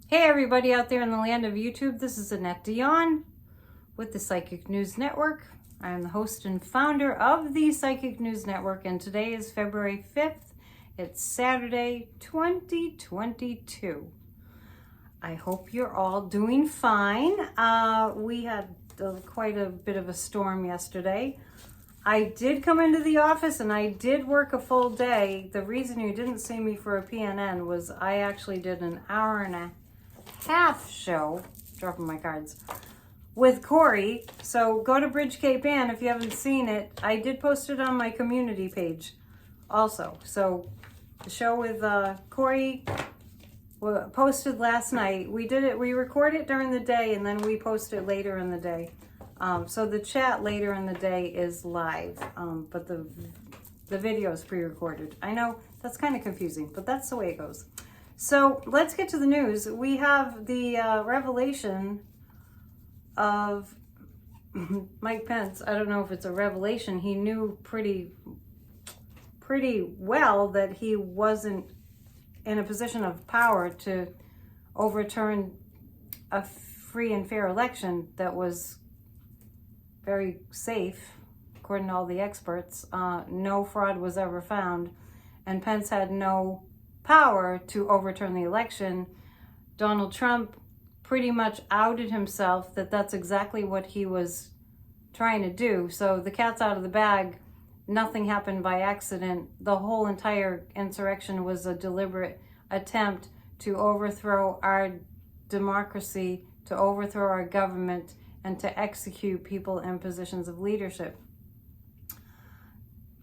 Hey everybody out there in the land of YouTube, this is Annette Dion with the Psychic News Network. I am the host and founder of the Psychic News Network, and today is February 5th. It's Saturday, 2022. I hope you're all doing fine. We had quite a bit of a storm yesterday. I did come into the office and I did work a full day. The reason you didn't see me for a PNN was I actually did an hour and a half show, dropping my cards, with Corey. So go to Bridge Cape Ann if you haven't seen it. I did post it on my community page also. So the show with Corey posted last night. We record it during the day and then we post it later in the day. So the chat later in the day is live, but the video is pre-recorded. I know that's kind of confusing, but that's the way it goes. So let's get to the news. We have the revelation of Mike Pence. I don't know if it's a revelation. He knew pretty well that he wasn't in a position of power to overturn a free and fair election that was very safe, according to all the experts. No fraud was ever found, and Pence had no power to overturn the election. Donald Trump pretty much outed himself that that's exactly what he was trying to do. So the cat's out of the bag. Nothing happened by accident. The whole entire insurrection was a deliberate attempt to overthrow our democracy, to overthrow our government, and to execute people in positions of leadership.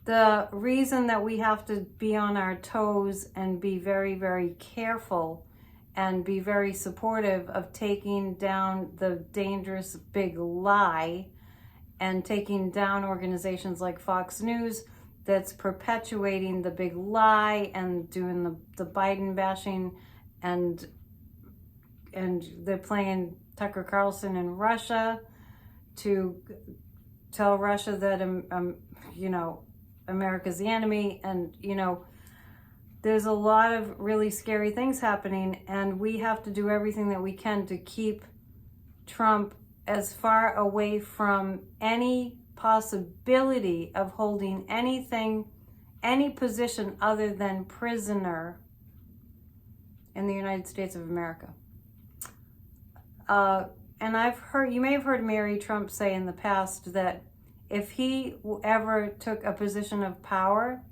The reason that we have to be on our toes and be very, very careful and be very supportive of taking down the dangerous big lie and taking down organizations like Fox News that's perpetuating the big lie and doing the Biden bashing, and they're playing Tucker Carlson in Russia to tell Russia that, America's the enemy. And, there's a lot of really scary things happening, and we have to do everything that we can to keep Trump as far away from any possibility of holding any position other than prisoner in the United States of America. And you may have heard Mary Trump say in the past that if he ever took a position of power,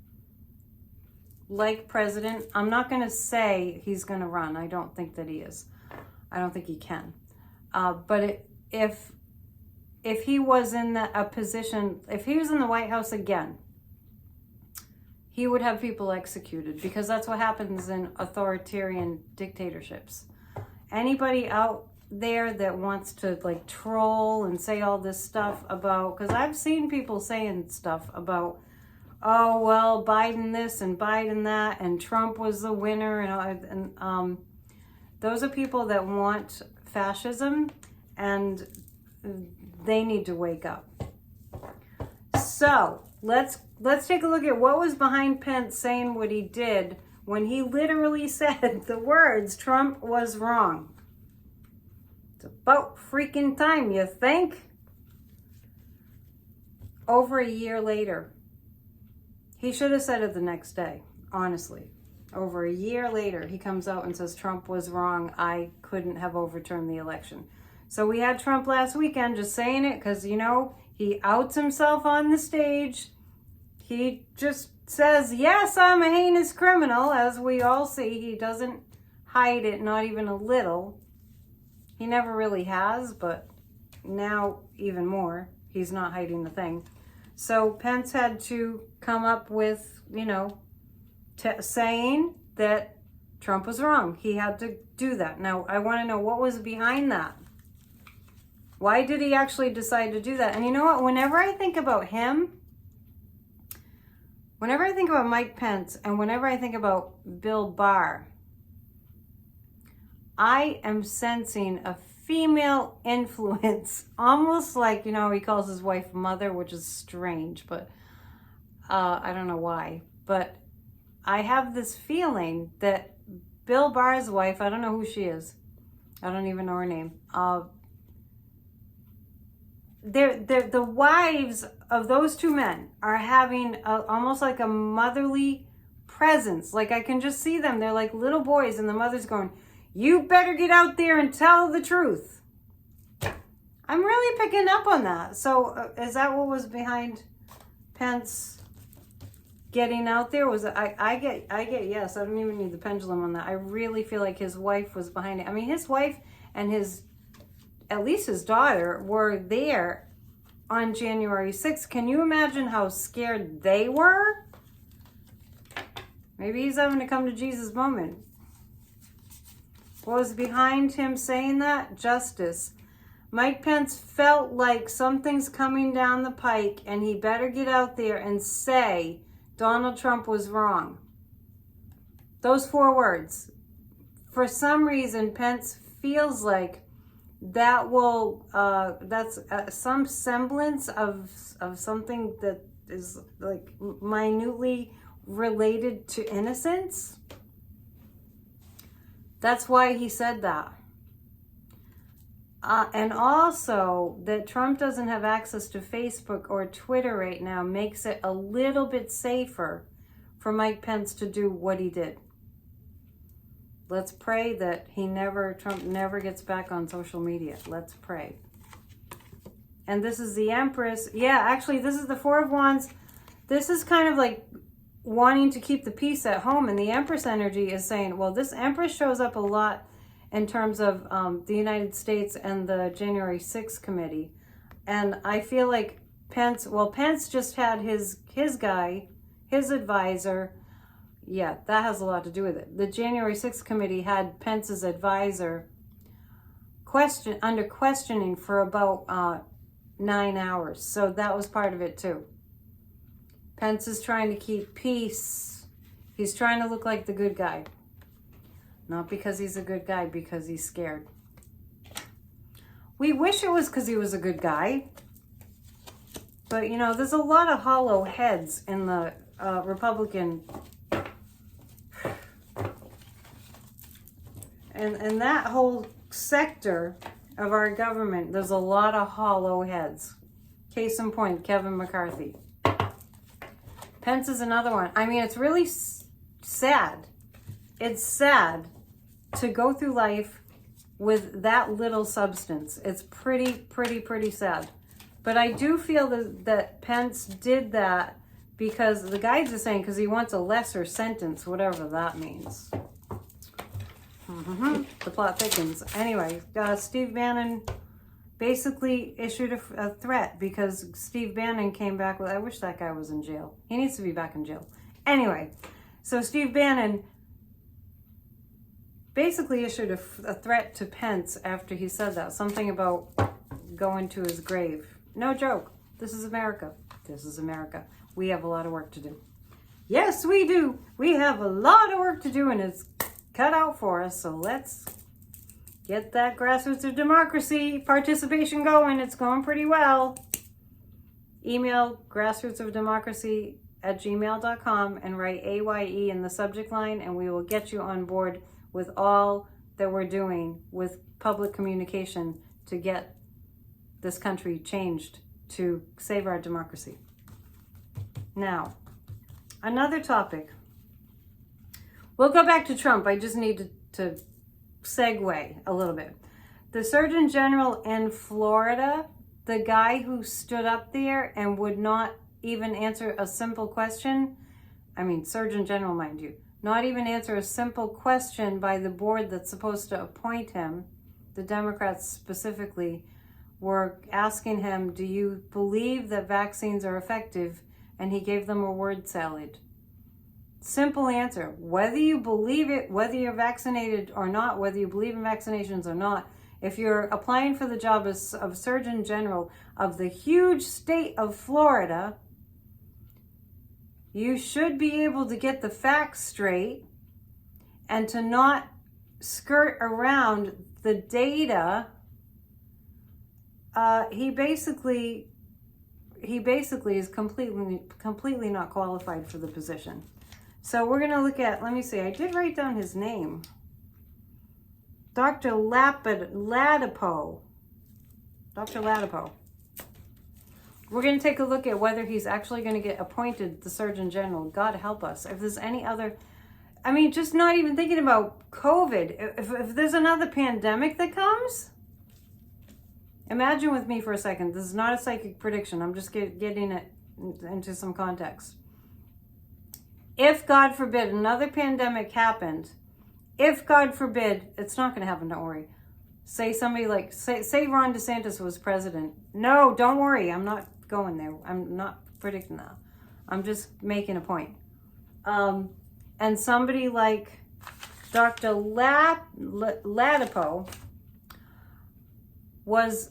like president, I'm not going to say he's going to run. I don't think that he is. I don't think he can. But if he was in a position, if he was in the White House again, he would have people executed, because that's what happens in authoritarian dictatorships. Anybody out there that wants to troll and say all this stuff about, because I've seen people saying stuff about, oh well, Biden this and Biden that and Trump was the winner, and those are people that want fascism, and they need to wake up. So let's take a look at what was behind Pence saying what he did when he literally said the words, Trump was wrong. It's about freaking time, you think? Over a year later. He should have said it the next day, honestly. Over a year later, he comes out and says Trump was wrong. I couldn't have overturned the election. So we had Trump last weekend just saying it because, he outs himself on the stage. He just says, yes, I'm a heinous criminal, as we all see. He doesn't hide it, not even a little. He never really has, but now even more. He's not hiding the thing. So Pence had to come up with, saying that Trump was wrong. He had to do that. Now, I want to know what was behind that. Why did he actually decide to do that? And you know what? Whenever I think about him, whenever I think about Mike Pence, and whenever I think about Bill Barr, I am sensing a female influence, almost like, he calls his wife mother, which is strange, but I don't know why. But I have this feeling that Bill Barr's wife, I don't know who she is, I don't even know her name. The wives of those two men are having almost like a motherly presence. Like I can just see them. They're like little boys, and the mother's going, "You better get out there and tell the truth." I'm really picking up on that. So is that what was behind Pence getting out there? Was it, I get yes. I don't even need the pendulum on that. I really feel like his wife was behind it. I mean, his wife and at least his daughter were there on January 6th. Can you imagine how scared they were? Maybe he's having to come to Jesus moment. What was behind him saying that? Justice. Mike Pence felt like something's coming down the pike and he better get out there and say Donald Trump was wrong. Those 4 words. For some reason, Pence feels like that will, that's some semblance of something that is like minutely related to innocence. That's why he said that. And also that Trump doesn't have access to Facebook or Twitter right now makes it a little bit safer for Mike Pence to do what he did. Let's pray that Trump never gets back on social media. Let's pray. And this is the Empress. Yeah, actually, this is the 4 of Wands. This is kind of like wanting to keep the peace at home. And the Empress energy is saying, well, this Empress shows up a lot in terms of the United States and the January 6th committee. And I feel like Pence just had his guy, his advisor. Yeah, that has a lot to do with it. The January 6th committee had Pence's advisor under questioning for about 9 hours. So that was part of it too. Pence is trying to keep peace. He's trying to look like the good guy. Not because he's a good guy, because he's scared. We wish it was because he was a good guy. But, you know, there's a lot of hollow heads in the Republican. And that whole sector of our government, there's a lot of hollow heads. Case in point, Kevin McCarthy. Pence is another one. I mean, it's really sad. It's sad to go through life with that little substance. It's pretty sad. But I do feel that Pence did that because the guides are saying because he wants a lesser sentence, whatever that means. The plot thickens. Anyway, Steve Bannon basically issued a threat because Steve Bannon came back with, I wish that guy was in jail. He needs to be back in jail. Anyway, so Steve Bannon basically issued a threat to Pence after he said that. Something about going to his grave. No joke. This is America. This is America. We have a lot of work to do. Yes, we do. We have a lot of work to do, and it's cut out for us. So let's get that grassroots of democracy participation going. It's going pretty well. Email grassrootsofdemocracy@gmail.com and write AYE in the subject line, and we will get you on board with all that we're doing with public communication to get this country changed to save our democracy. Now, another topic. We'll go back to Trump. I just need to segue a little bit. The Surgeon General in Florida, the guy who stood up there and would not even answer a simple question, I mean, Surgeon General, mind you, not even answer a simple question by the board that's supposed to appoint him, the Democrats specifically, were asking him, do you believe that vaccines are effective? And he gave them a word salad. Simple answer. Whether you believe it, whether you're vaccinated or not, whether you believe in vaccinations or not, if you're applying for the job of Surgeon General of the huge state of Florida, you should be able to get the facts straight and to not skirt around the data. He basically is completely not qualified for the position. So we're going to look at, let me see, I did write down his name. Dr. Ladapo. Dr. Ladapo. We're going to take a look at whether he's actually going to get appointed the Surgeon General. God help us. If there's any other, I mean, just not even thinking about COVID. If there's another pandemic that comes, imagine with me for a second. This is not a psychic prediction. I'm just getting it into some context. If, God forbid, another pandemic happened, if, God forbid, it's not going to happen, don't worry. Say somebody like, say Ron DeSantis was president. No, don't worry. I'm not going there. I'm not predicting that. I'm just making a point. And somebody like Dr. Ladapo was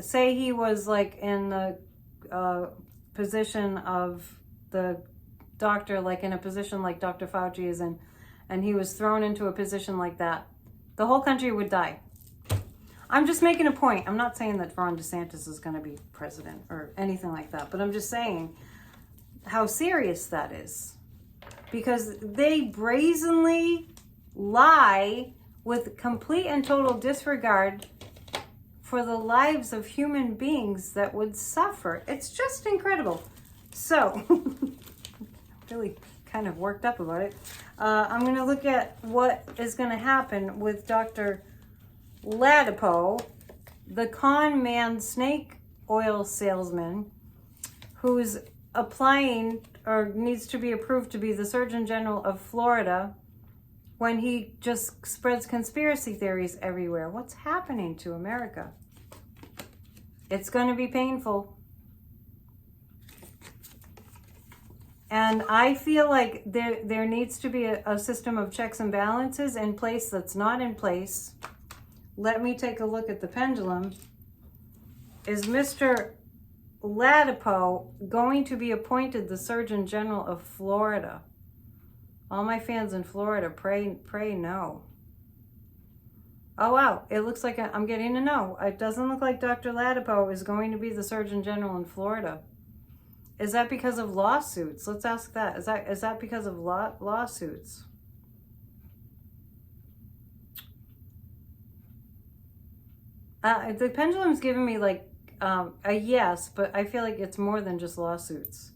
say he was like in the position of the doctor, like in a position like Dr. Fauci is in, and he was thrown into a position like that, the whole country would die. I'm just making a point. I'm not saying that Ron DeSantis is going to be president or anything like that, but I'm just saying how serious that is. Because they brazenly lie with complete and total disregard for the lives of human beings that would suffer. It's just incredible. So, really kind of worked up about it. I'm going to look at what is going to happen with Dr. Ladapo, the con man snake oil salesman who's applying or needs to be approved to be the Surgeon General of Florida when he just spreads conspiracy theories everywhere. What's happening to America? It's going to be painful. And I feel like there needs to be a system of checks and balances in place that's not in place. Let me take a look at the pendulum. Is Mr. Ladapo going to be appointed the Surgeon General of Florida? All my fans in Florida, pray no. Oh wow, it looks like I'm getting a no. It doesn't look like Dr. Ladapo is going to be the Surgeon General in Florida. Is that because of lawsuits? Let's ask that. Is that because of lawsuits? The pendulum's giving me like a yes, but I feel like it's more than just lawsuits.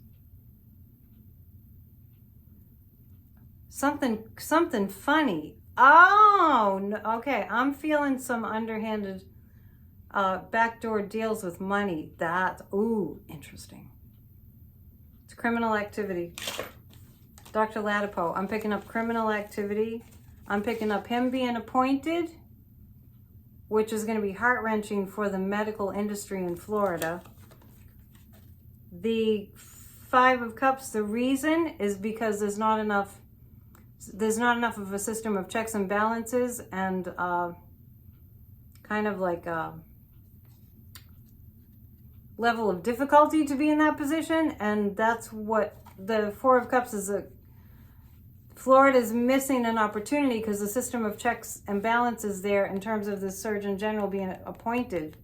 Something funny. Oh, no, okay. I'm feeling some underhanded backdoor deals with money. That's, ooh, interesting. It's criminal activity. Dr. Ladapo, I'm picking up criminal activity. I'm picking up him being appointed, which is going to be heart-wrenching for the medical industry in Florida. The Five of Cups, the reason is because there's not enough of a system of checks and balances and kind of like a level of difficulty to be in that position. And that's what the Four of Cups is. Florida's missing an opportunity because the system of checks and balances there in terms of the Surgeon General being appointed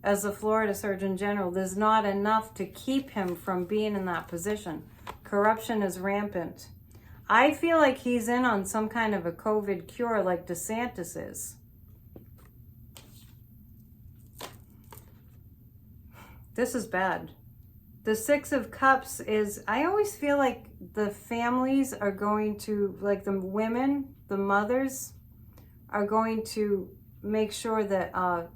as the Florida Surgeon General, there's not enough to keep him from being in that position. Corruption is rampant. I feel like he's in on some kind of a COVID cure like DeSantis is. This is bad. The Six of Cups is, I always feel like the families are going to, like the women, the mothers, are going to make sure that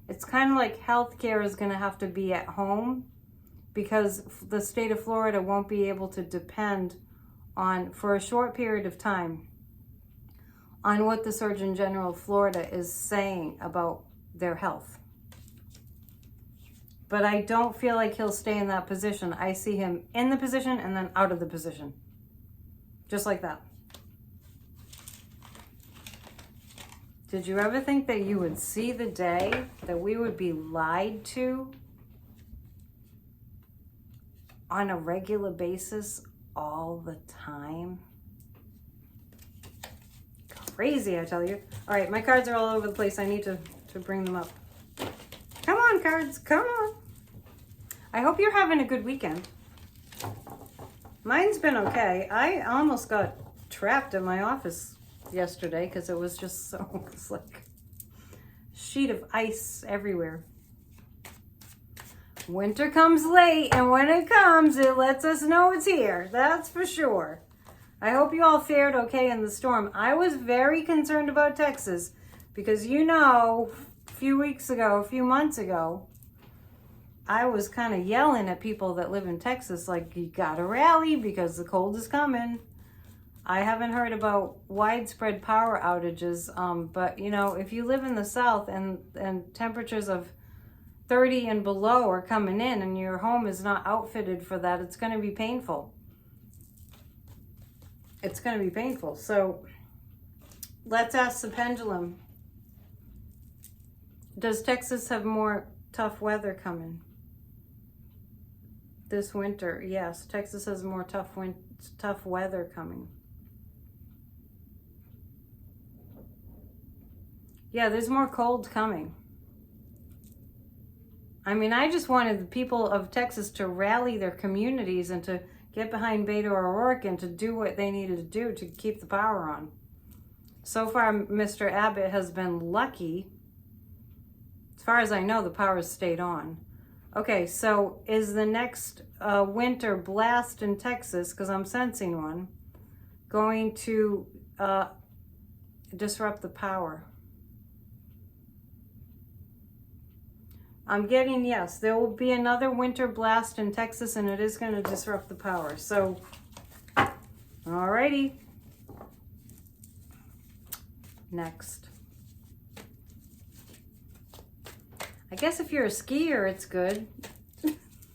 it's kind of like healthcare is going to have to be at home because the state of Florida won't be able to depend on, for a short period of time, on what the Surgeon General of Florida is saying about their health. But I don't feel like he'll stay in that position. I see him in the position and then out of the position. Just like that. Did you ever think that you would see the day that we would be lied to on a regular basis all the time? Crazy, I tell you. All right, my cards are all over the place. I need to bring them up. Come on, cards, come on. I hope you're having a good weekend. Mine's been okay. I almost got trapped in my office yesterday because it was just so, it's like a sheet of ice everywhere. Winter comes late, and when it comes, it lets us know it's here. That's for sure. I hope you all fared okay in the storm. I was very concerned about Texas because, you know, a few months ago, I was kind of yelling at people that live in Texas, like, you gotta rally because the cold is coming. I haven't heard about widespread power outages, but, you know, if you live in the South and temperatures of 30 and below are coming in and your home is not outfitted for that, it's going to be painful. It's going to be painful. So let's ask the pendulum. Does Texas have more tough weather coming this winter? Yes, Texas has more tough weather coming. Yeah, there's more cold coming. I mean, I just wanted the people of Texas to rally their communities and to get behind Beto O'Rourke and to do what they needed to do to keep the power on. So far, Mr. Abbott has been lucky. As far as I know, the power has stayed on. Okay, so is the next winter blast in Texas, because I'm sensing one, going to disrupt the power? I'm getting yes. There will be another winter blast in Texas, and it is going to disrupt the power. So, alrighty. Next. I guess if you're a skier, it's good.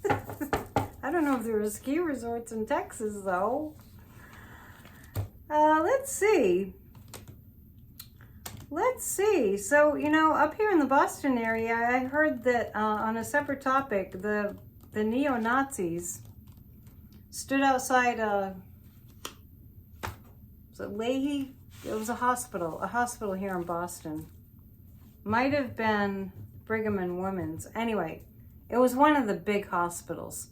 I don't know if there are ski resorts in Texas, though. Let's see. So, you know, up here in the Boston area, I heard that on a separate topic, the neo-Nazis stood outside, was it Leahy? It was a hospital here in Boston. Might have been Brigham and Women's. Anyway, it was one of the big hospitals.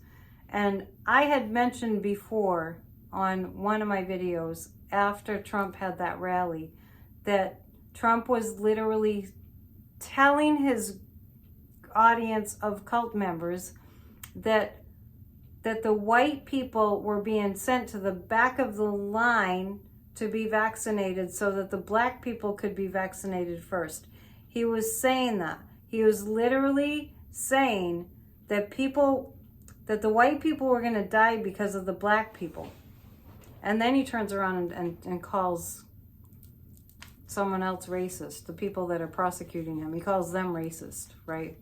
And I had mentioned before on one of my videos after Trump had that rally that Trump was literally telling his audience of cult members that the white people were being sent to the back of the line to be vaccinated so that the black people could be vaccinated first. He was saying that. He was literally saying that the white people were going to die because of the black people. And then he turns around and calls someone else racist, the people that are prosecuting him. He calls them racist, right?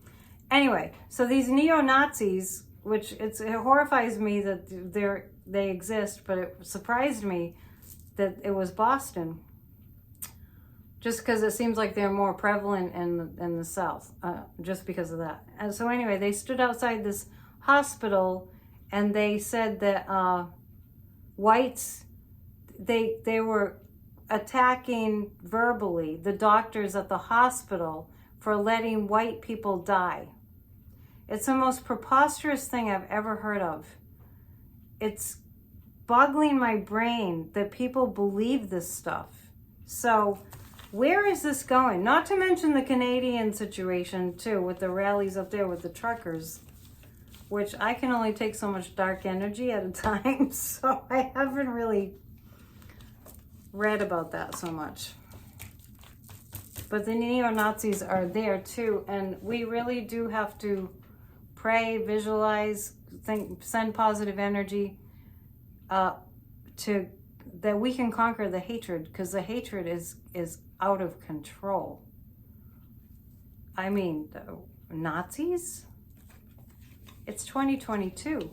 Anyway, so these neo-Nazis, which it horrifies me that they exist, but it surprised me that it was Boston, just because it seems like they're more prevalent in the South, just because of that. And so anyway, they stood outside this hospital and they said that whites, they were attacking verbally the doctors at the hospital for letting white people die. It's the most preposterous thing I've ever heard of. It's boggling my brain that people believe this stuff. So where is this going? Not to mention the Canadian situation too, with the rallies up there with the truckers, which I can only take so much dark energy at a time, so I haven't really read about that so much. But the neo-Nazis are there too, and we really do have to pray, visualize, think, send positive energy to that we can conquer the hatred, because the hatred is out of control. I mean, the Nazis? It's 2022.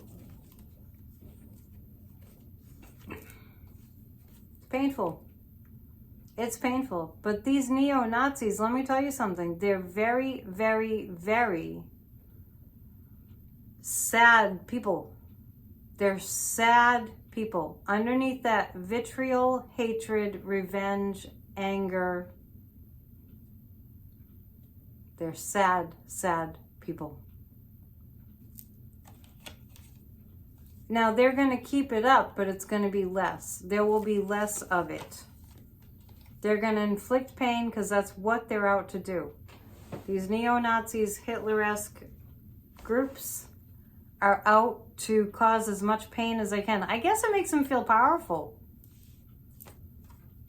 Painful. It's painful. But these neo-Nazis, let me tell you something. They're very, very, very sad people. They're sad people. Underneath that vitriol, hatred, revenge, anger, they're sad, sad people. Now, they're going to keep it up, but it's going to be less. There will be less of it. They're going to inflict pain because that's what they're out to do. These neo-Nazis, Hitler-esque groups are out to cause as much pain as they can. I guess it makes them feel powerful.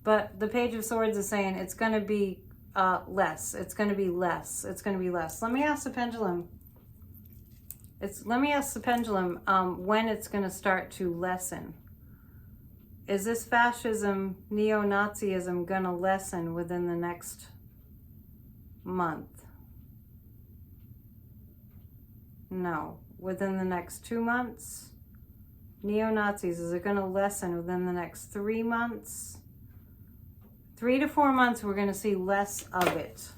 But the Page of Swords is saying it's going to be less. It's going to be less. It's going to be less. Let me ask the pendulum. Let me ask the pendulum when it's going to start to lessen. Is this fascism, neo-Nazism, going to lessen within the next month? No. Within the next 2 months? Neo-Nazis, is it going to lessen within the next 3 months? 3 to 4 months, we're going to see less of it.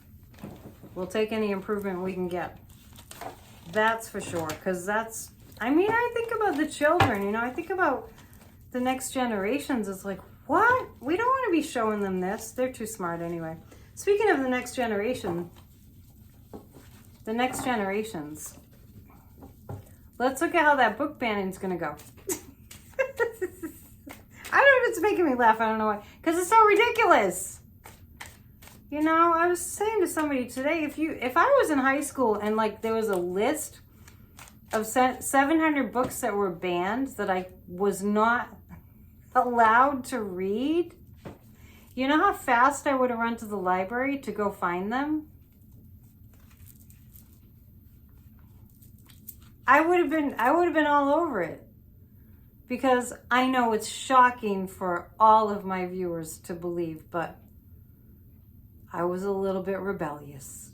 We'll take any improvement we can get. That's for sure. Because that's, I mean, I think about the children, you know, I think about the next generations. It's like, what? We don't want to be showing them this. They're too smart anyway. Speaking of the next generation, the next generations, let's look at how that book banning's going to go. I don't know, it's making me laugh. I don't know why. Because it's so ridiculous. You know, I was saying to somebody today, if I was in high school and like there was a list of 700 books that were banned that I was not allowed to read, you know how fast I would have run to the library to go find them? I would have been all over it. Because I know it's shocking for all of my viewers to believe, but I was a little bit rebellious.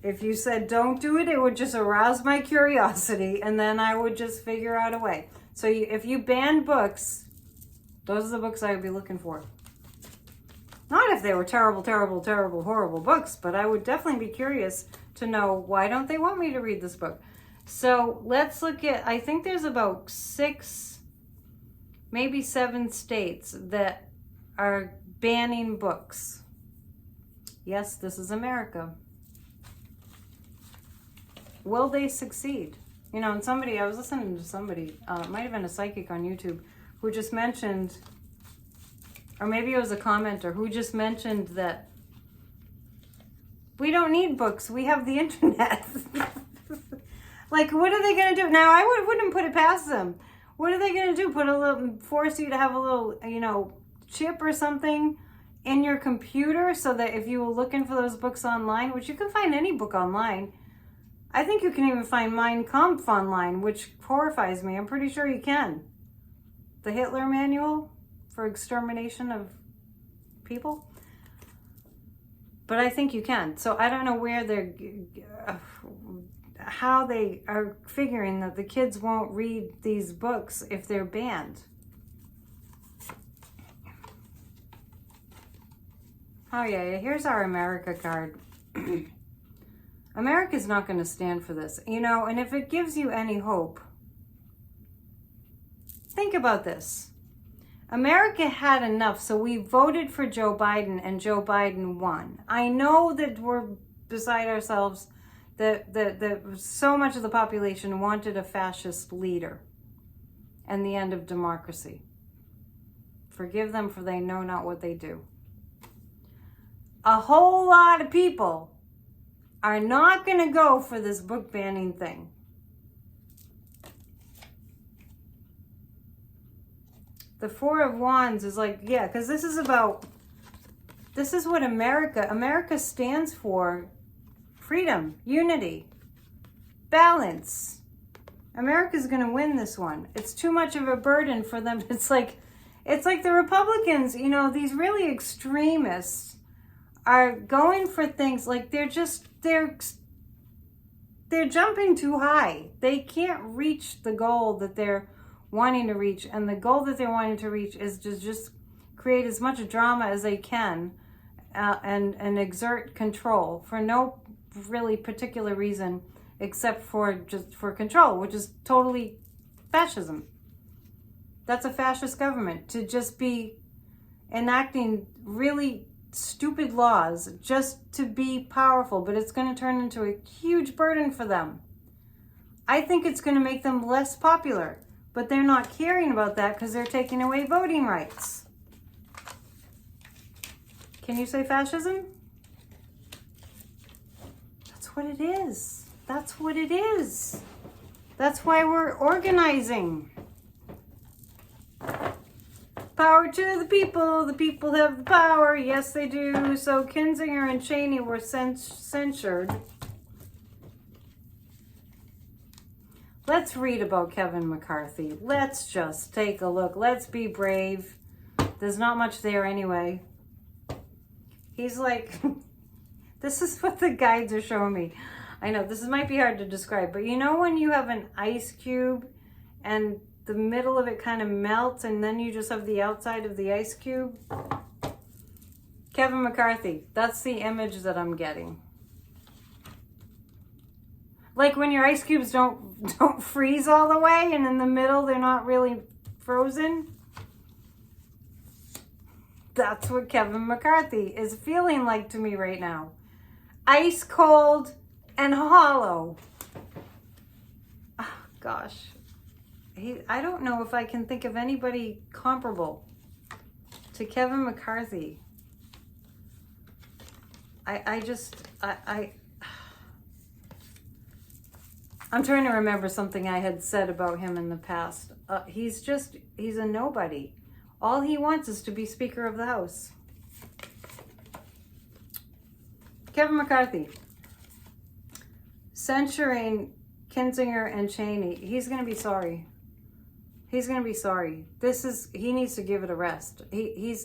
If you said don't do it, it would just arouse my curiosity, and then I would just figure out a way. So if you ban books, those are the books I would be looking for. Not if they were terrible, terrible, terrible, horrible books, but I would definitely be curious to know, why don't they want me to read this book? So let's look at, I think there's about 6, maybe 7 states that are banning books. Yes, this is America. Will they succeed? You know, and I was listening to somebody, it might have been a psychic on YouTube, who just mentioned, or maybe it was a commenter, who just mentioned that we don't need books, we have the internet. Like, what are they going to do? Now, I wouldn't put it past them. What are they going to do? Force you to have a little, you know, chip or something in your computer so that if you were looking for those books online, which you can find any book online, I think you can even find Mein Kampf online, which horrifies me. I'm pretty sure you can. The Hitler manual for extermination of people. But I think you can. So I don't know where how they are figuring that the kids won't read these books if they're banned. Oh yeah, here's our America card. America's not going to stand for this, you know, and if it gives you any hope, think about this. America had enough, so we voted for Joe Biden, and Joe Biden won. I know that we're beside ourselves, that so much of the population wanted a fascist leader and the end of democracy. Forgive them, for they know not what they do. A whole lot of people are not going to go for this book banning thing. The Four of Wands is like, yeah, because this is what America stands for. Freedom, unity, balance. America's going to win this one. It's too much of a burden for them. It's like the Republicans, you know, these really extremists are going for things like they're jumping too high. They can't reach the goal that they're wanting to reach, and the goal that they're wanting to reach is to just create as much drama as they can and exert control for no really particular reason except for just for control, which is totally fascism. That's a fascist government, to just be enacting really stupid laws just to be powerful, but it's going to turn into a huge burden for them. I think it's going to make them less popular, but they're not caring about that because they're taking away voting rights. Can you say fascism? That's what it is. That's what it is. That's why we're organizing. Power to the people have the power. Yes, they do. So Kinzinger and Cheney were censured. Let's read about Kevin McCarthy. Let's just take a look. Let's be brave. There's not much there anyway. He's like, this is what the guides are showing me. I know this might be hard to describe, but you know when you have an ice cube and the middle of it kind of melts and then you just have the outside of the ice cube? Kevin McCarthy, that's the image that I'm getting. Like when your ice cubes don't freeze all the way and in the middle they're not really frozen. That's what Kevin McCarthy is feeling like to me right now. Ice cold and hollow. Oh, gosh. I don't know if I can think of anybody comparable to Kevin McCarthy. I'm trying to remember something I had said about him in the past. He's a nobody. All he wants is to be Speaker of the House. Kevin McCarthy, censuring Kinzinger and Cheney. He's going to be sorry. He's going to be sorry. He needs to give it a rest.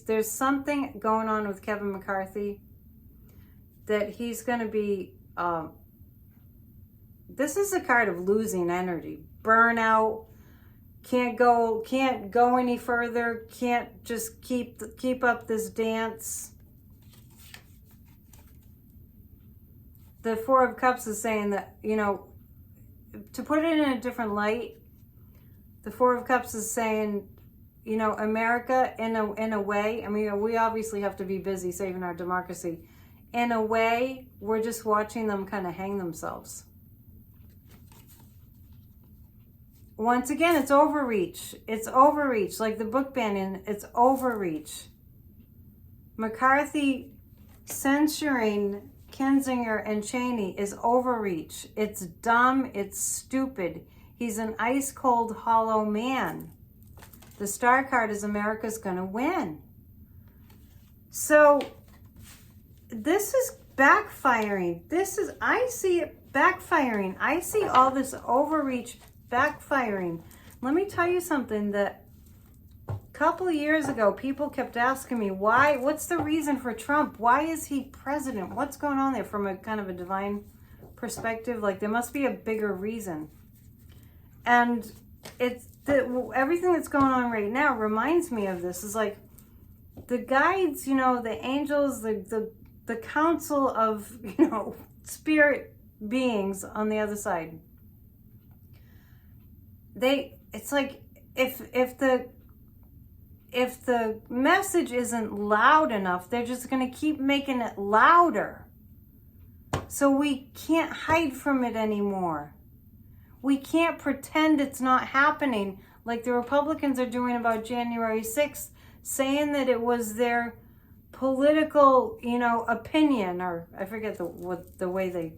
There's something going on with Kevin McCarthy that he's going to be, this is a card of losing energy, burnout, can't go any further, can't just keep up this dance. The Four of Cups is saying that, you know, to put it in a different light, the Four of Cups is saying, you know, America in a way, I mean, we obviously have to be busy saving our democracy. In a way, we're just watching them kind of hang themselves. Once again, it's overreach. It's overreach. Like the book Bannon, it's overreach. McCarthy censuring Kinzinger and Cheney is overreach. It's dumb. It's stupid. He's an ice cold, hollow man. The star card is America's going to win. So this is backfiring. I see it backfiring. I see all this overreach backfiring. Let me tell you something that a couple of years ago, people kept asking me, what's the reason for Trump? Why is he president? What's going on there from a kind of a divine perspective? Like there must be a bigger reason. And everything that's going on right now reminds me of this. Is like the guides, you know, the angels, the council of, you know, spirit beings on the other side. It's like if the message isn't loud enough, they're just going to keep making it louder. So we can't hide from it anymore. We can't pretend it's not happening like the Republicans are doing about January 6th, saying that it was their political, you know, opinion, or I forget the way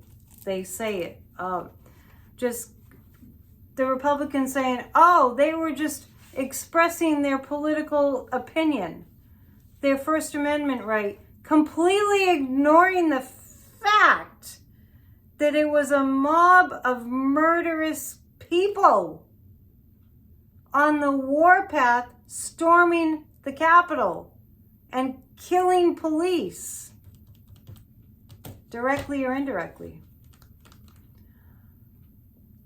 they say it. Just the Republicans saying, oh, they were just expressing their political opinion, their First Amendment right, completely ignoring the fact that it was a mob of murderous people on the warpath storming the Capitol and killing police, directly or indirectly.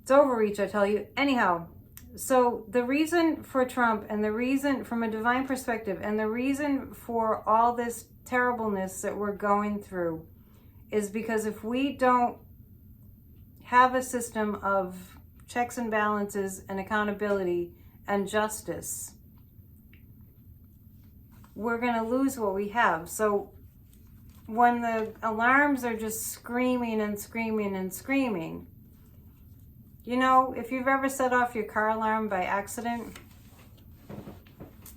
It's overreach, I tell you. Anyhow, so the reason for Trump and the reason from a divine perspective and the reason for all this terribleness that we're going through is because if we don't have a system of checks and balances and accountability and justice, we're going to lose what we have. So when the alarms are just screaming and screaming and screaming, you know, if you've ever set off your car alarm by accident,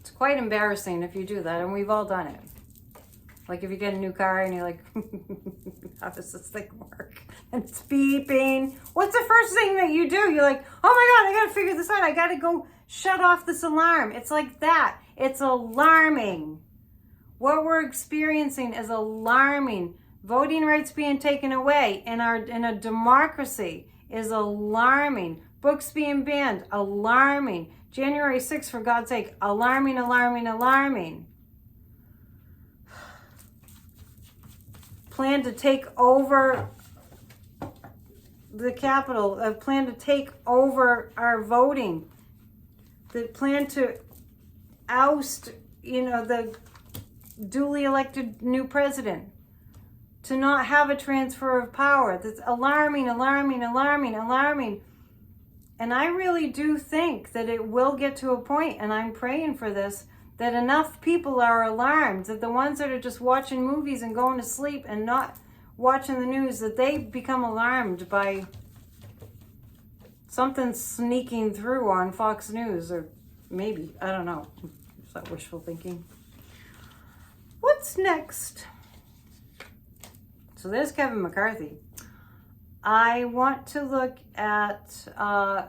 it's quite embarrassing if you do that, and we've all done it. Like if you get a new car and you're like, how does this thing work? And it's beeping. What's the first thing that you do? You're like, oh my God, I gotta figure this out. I gotta go shut off this alarm. It's like that. It's alarming. What we're experiencing is alarming. Voting rights being taken away in a democracy is alarming. Books being banned, alarming. January 6th, for God's sake, alarming, alarming, alarming. Plan to take over the Capitol, a plan to take over our voting, the plan to oust, the duly elected new president, to not have a transfer of power. That's alarming, alarming, alarming, alarming. And I really do think that it will get to a point, and I'm praying for this, that enough people are alarmed, that the ones that are just watching movies and going to sleep and not watching the news, that they become alarmed by something sneaking through on Fox News, or maybe, I don't know. Is that wishful thinking? What's next? So there's Kevin McCarthy. I want to look at,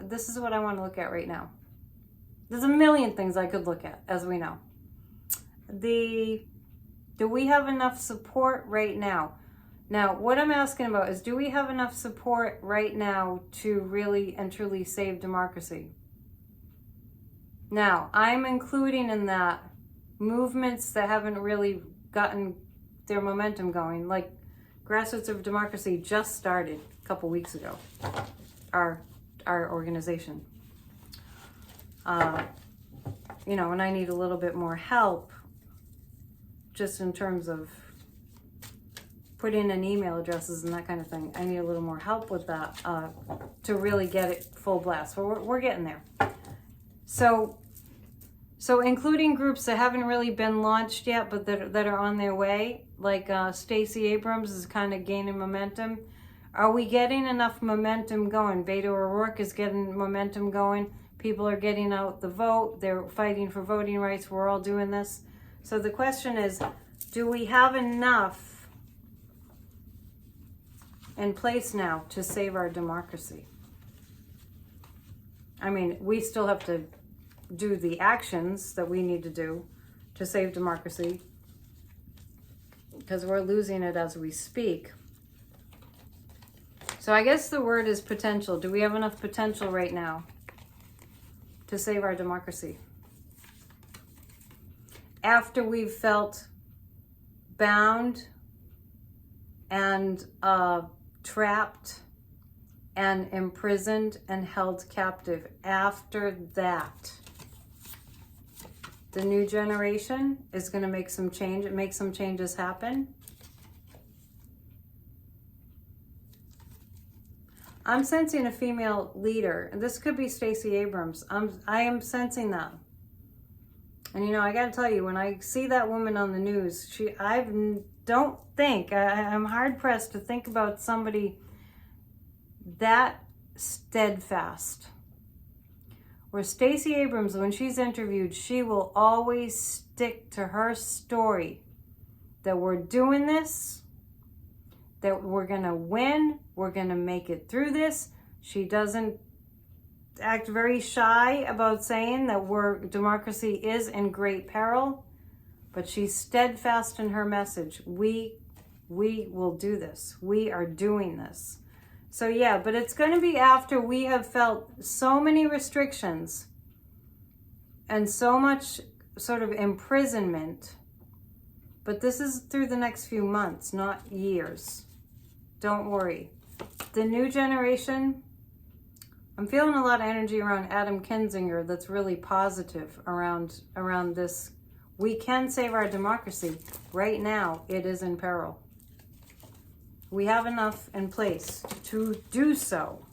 this is what I want to look at right now. There's a million things I could look at, as we know. Do we have enough support right now? Now, what I'm asking about is, do we have enough support right now to really and truly save democracy? Now, I'm including in that movements that haven't really gotten their momentum going, like Grassroots of Democracy just started a couple weeks ago, our organization. And I need a little bit more help just in terms of putting in email addresses and that kind of thing. I need a little more help with that to really get it full blast. We're getting there. So including groups that haven't really been launched yet, but that are on their way, like Stacey Abrams is kind of gaining momentum. Are we getting enough momentum going? Beto O'Rourke is getting momentum going. People are getting out the vote. They're fighting for voting rights. We're all doing this. So the question is, do we have enough in place now to save our democracy? I mean, we still have to do the actions that we need to do to save democracy, because we're losing it as we speak. So I guess the word is potential. Do we have enough potential right now to save our democracy? After we've felt bound and trapped and imprisoned and held captive, after that, the new generation is going to make some changes happen. I'm sensing a female leader, and this could be Stacey Abrams. I am sensing that. And I got to tell you, when I see that woman on the news, I'm hard pressed to think about somebody that steadfast. Where Stacey Abrams, when she's interviewed, she will always stick to her story that we're doing this, that we're going to win, we're going to make it through this. She doesn't act very shy about saying that democracy is in great peril, but she's steadfast in her message. We will do this. We are doing this. So yeah, but it's going to be after we have felt so many restrictions and so much sort of imprisonment. But this is through the next few months, not years. Don't worry. The new generation, I'm feeling a lot of energy around Adam Kinzinger that's really positive around this. We can save our democracy. Right now, it is in peril. We have enough in place to do so.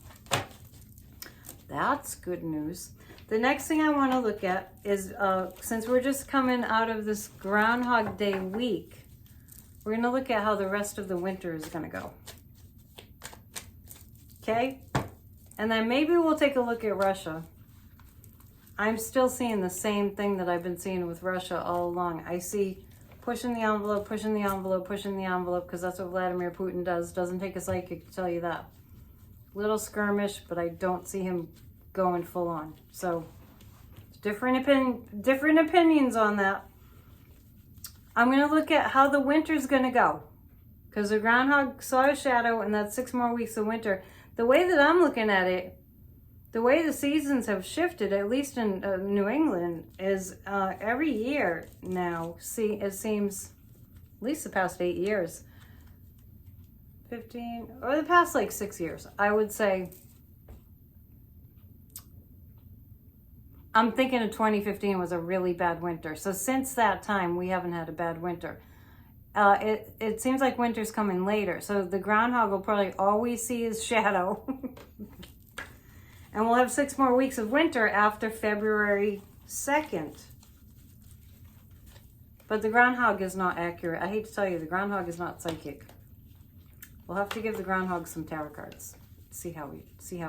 That's good news. The next thing I want to look at is, since we're just coming out of this Groundhog Day week, we're going to look at how the rest of the winter is going to go. Okay? And then maybe we'll take a look at Russia. I'm still seeing the same thing that I've been seeing with Russia all along. I see pushing the envelope, pushing the envelope, pushing the envelope, because that's what Vladimir Putin does. Doesn't take a psychic to tell you that. Little skirmish, but I don't see him going full on. So, different opinions on that. I'm going to look at how the winter's going to go. Because the groundhog saw a shadow, and that's 6 more weeks of winter. The way that I'm looking at it, the way the seasons have shifted, at least in New England, is every year now, it seems, at least the past 8 years, 15, or the past like 6 years, I would say, I'm thinking of 2015 was a really bad winter. So since that time, we haven't had a bad winter. It seems like winter's coming later. So the groundhog will probably always see his shadow. And we'll have 6 more weeks of winter after February 2nd. But the groundhog is not accurate. I hate to tell you, the groundhog is not psychic. We'll have to give the groundhog some tarot cards. See how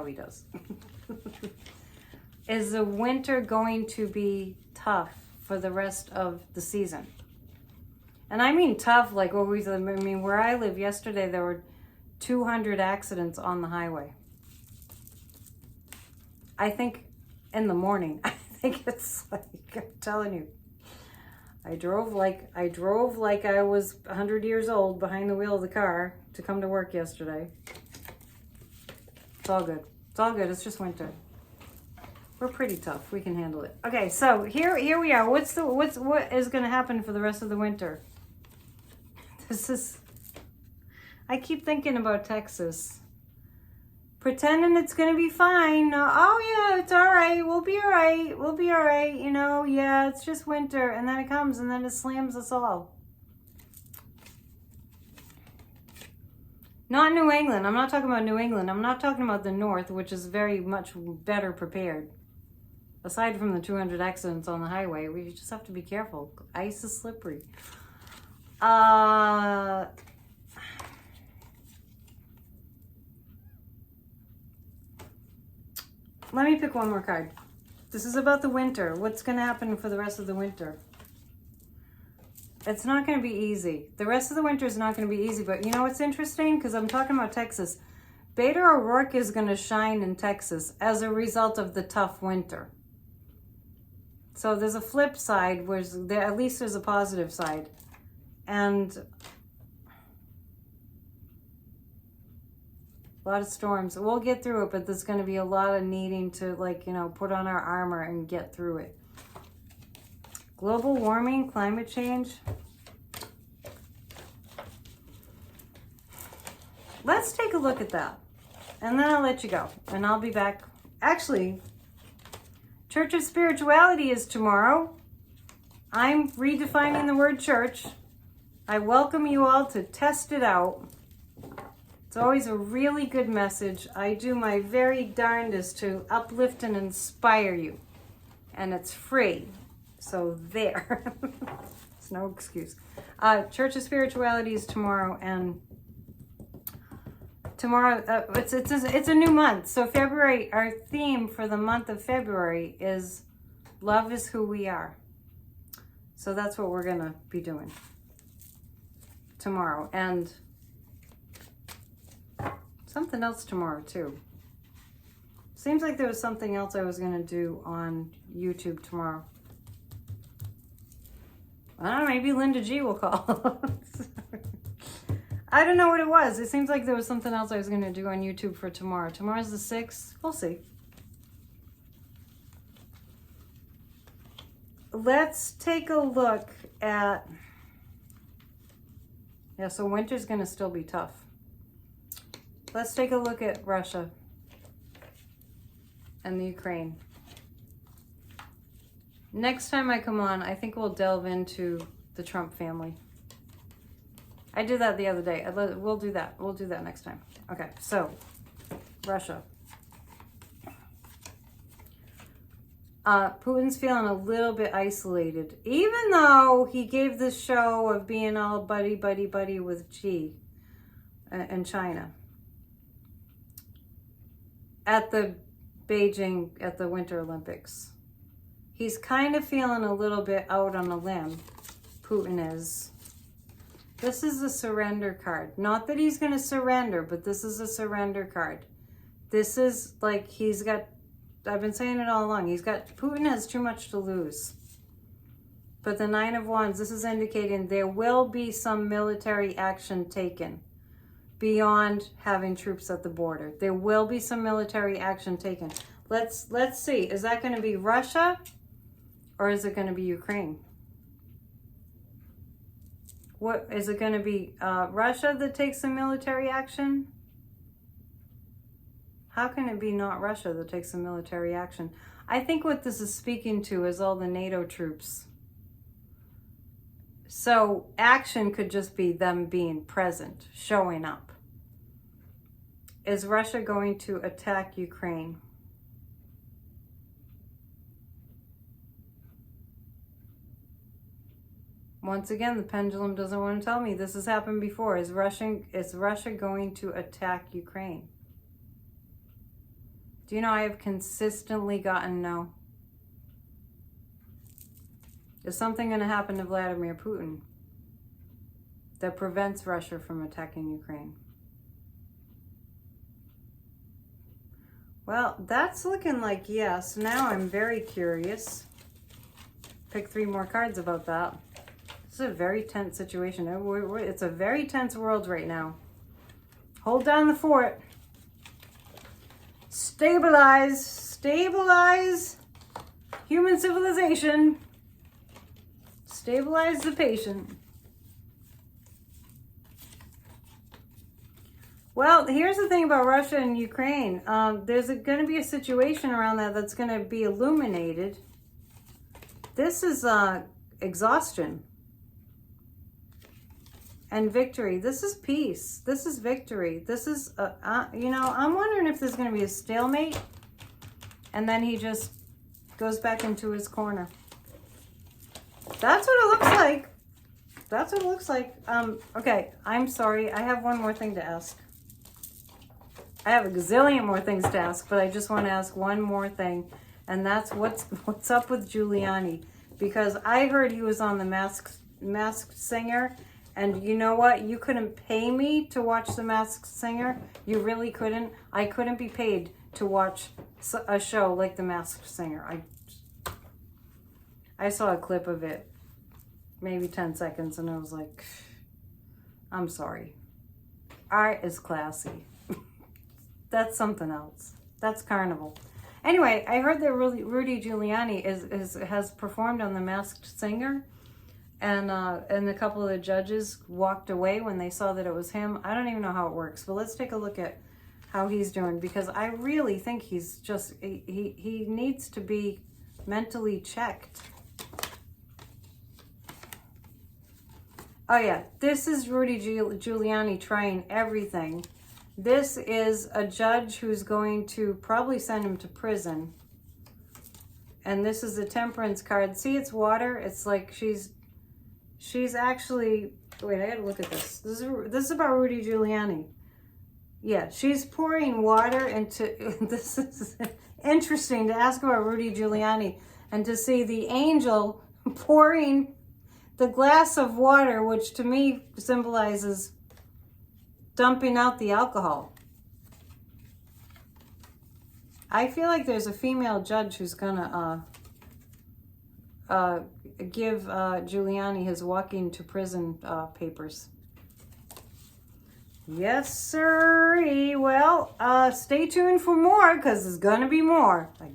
he does. Is the winter going to be tough for the rest of the season? And I mean tough, like what I mean, where I live yesterday, there were 200 accidents on the highway. I think in the morning, I think it's like, I'm telling you, I drove like I was 100 years old behind the wheel of the car to come to work yesterday. It's all good. It's all good. It's just winter. We're pretty tough. We can handle it. Okay, so here we are. What is going to happen for the rest of the winter? I keep thinking about Texas. Pretending it's going to be fine. Oh yeah, it's all right. We'll be all right. We'll be all right. You know, yeah, it's just winter. And then it comes and then it slams us all. Not New England. I'm not talking about New England. I'm not talking about the North, which is very much better prepared. Aside from the 200 accidents on the highway, we just have to be careful. Ice is slippery. Let me pick one more card. This is about the winter. What's going to happen for the rest of the winter? It's not going to be easy. The rest of the winter is not going to be easy. But you know what's interesting? Because I'm talking about Texas. Beto O'Rourke is going to shine in Texas as a result of the tough winter. So there's a flip side, where at least there's a positive side. And a lot of storms. We'll get through it, but there's going to be a lot of needing to, like, you know, put on our armor and get through it. Global warming, climate change. Let's take a look at that. And then I'll let you go. And I'll be back. Actually, Church of Spirituality is tomorrow. I'm redefining the word church. I welcome you all to test it out. It's always a really good message. I do my very darndest to uplift and inspire you. And it's free. So there. It's no excuse. Church of Spirituality is tomorrow, and tomorrow it's a new month. So February, our theme for the month of February is love is who we are. So that's what we're gonna be doing tomorrow, and something else tomorrow too. Seems like there was something else I was gonna do on YouTube tomorrow. I don't know, maybe Linda G will call. I don't know what it was. It seems like there was something else I was going to do on YouTube for tomorrow. Tomorrow's the 6th. We'll see. Let's take a look at... Yeah, so winter's going to still be tough. Let's take a look at Russia and the Ukraine. Next time I come on, I think we'll delve into the Trump family. I did that the other day. We'll do that. We'll do that next time. Okay, so Russia. Putin's feeling a little bit isolated, even though he gave this show of being all buddy with Xi and China at the Beijing, at the Winter Olympics. He's kind of feeling a little bit out on a limb, Putin is. This is a surrender card. Not that he's going to surrender, but this is a surrender card. This is like he's got, I've been saying it all along, Putin has too much to lose. But the Nine of Wands, this is indicating there will be some military action taken beyond having troops at the border. There will be some military action taken. Let's see. Is that going to be Russia or is it going to be Ukraine? What is it going to be? Russia that takes some military action? How can it be not Russia that takes some military action? I think what this is speaking to is all the NATO troops. So action could just be them being present, showing up. Is Russia going to attack Ukraine? Once again, the pendulum doesn't want to tell me. This has happened before. Is Russia going to attack Ukraine? Do you know I have consistently gotten no? Is something going to happen to Vladimir Putin that prevents Russia from attacking Ukraine? Well, that's looking like yes. Now I'm very curious. Pick 3 more cards about that. This is a very tense situation. It's a very tense world right now. Hold down the fort. Stabilize. Stabilize human civilization. Stabilize the patient. Well, here's the thing about Russia and Ukraine. There's going to be a situation around that that's going to be illuminated. This is exhaustion and victory. This is peace. This is victory. This is, you know, I'm wondering if there's going to be a stalemate and then he just goes back into his corner. That's what it looks like. That's what it looks like. Okay, I'm sorry. I have one more thing to ask. I have a gazillion more things to ask, but I just want to ask one more thing, and that's what's up with Giuliani, because I heard he was on the Masked Singer, and you know what? You couldn't pay me to watch the Masked Singer. You really couldn't. I couldn't be paid to watch a show like the Masked Singer. I saw a clip of it, maybe 10 seconds, and I was like, I'm sorry. Art is classy. That's something else. That's carnival. Anyway, I heard that Rudy Giuliani has performed on The Masked Singer, and a couple of the judges walked away when they saw that it was him. I don't even know how it works, but let's take a look at how he's doing, because I really think he's just, he needs to be mentally checked. Oh yeah, this is Rudy Giuliani trying everything. This is a judge who's going to probably send him to prison. And this is the Temperance card. See, it's water. It's like she's actually, wait, I gotta look at this. This is about Rudy Giuliani. Yeah, she's pouring water into, this is interesting to ask about Rudy Giuliani and to see the angel pouring the glass of water, which to me symbolizes dumping out the alcohol. I feel like there's a female judge who's gonna give Giuliani his walking to prison papers. Yes, sir. Well, stay tuned for more, because there's gonna be more. I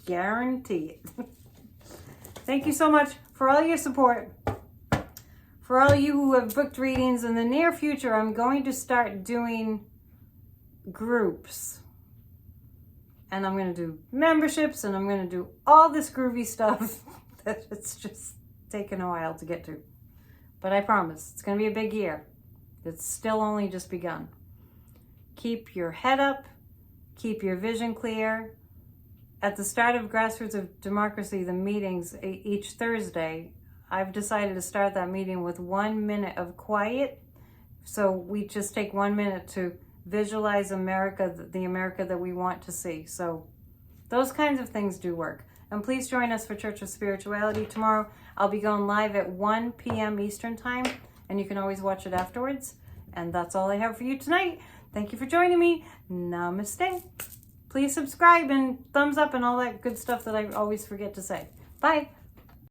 guarantee it. Thank you so much for all your support. For all you who have booked readings, in the near future, I'm going to start doing groups. And I'm going to do memberships, and I'm going to do all this groovy stuff that it's just taken a while to get to. But I promise, it's going to be a big year. It's still only just begun. Keep your head up. Keep your vision clear. At the start of Grassroots of Democracy, the meetings each Thursday, I've decided to start that meeting with 1 minute of quiet. So we just take 1 minute to visualize America, the America that we want to see. So those kinds of things do work. And please join us for Church of Spirituality tomorrow. I'll be going live at 1 p.m. Eastern Time, and you can always watch it afterwards. And that's all I have for you tonight. Thank you for joining me. Namaste. Please subscribe and thumbs up and all that good stuff that I always forget to say. Bye.